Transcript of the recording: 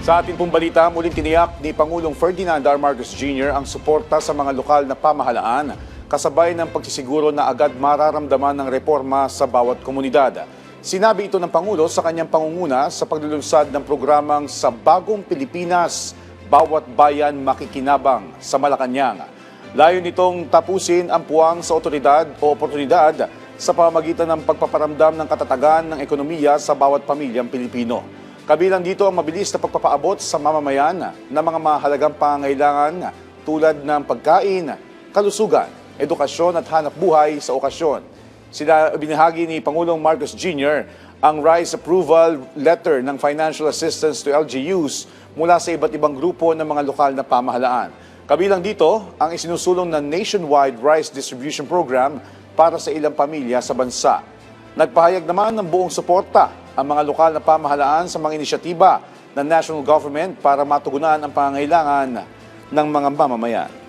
Sa ating pong balita, muling tiniyak ni Pangulong Ferdinand R. Marcos Jr. ang suporta sa mga lokal na pamahalaan, kasabay ng pagsisiguro na agad mararamdaman ng reforma sa bawat komunidad. Sinabi ito ng Pangulo sa kanyang pangunguna sa paglulunsad ng programang Sa Bagong Pilipinas, Bawat Bayan Makikinabang sa Malacanang. Layo nitong tapusin ang puwang sa otoridad o oportunidad sa pamamagitan ng pagpaparamdam ng katatagan ng ekonomiya sa bawat pamilyang Pilipino. Kabilang dito ang mabilis na pagpapaabot sa mamamayan ng mga mahalagang pangangailangan tulad ng pagkain, kalusugan, edukasyon at hanap buhay sa okasyon. Sila binahagi ni Pangulong Marcos Jr. ang RISE Approval Letter ng Financial Assistance to LGUs mula sa iba't ibang grupo ng mga lokal na pamahalaan. Kabilang dito ang isinusulong na nationwide rice distribution program para sa ilang pamilya sa bansa. Nagpahayag naman ng buong suporta ang mga lokal na pamahalaan sa mga inisyatiba ng national government para matugunan ang pangangailangan ng mga mamamayan.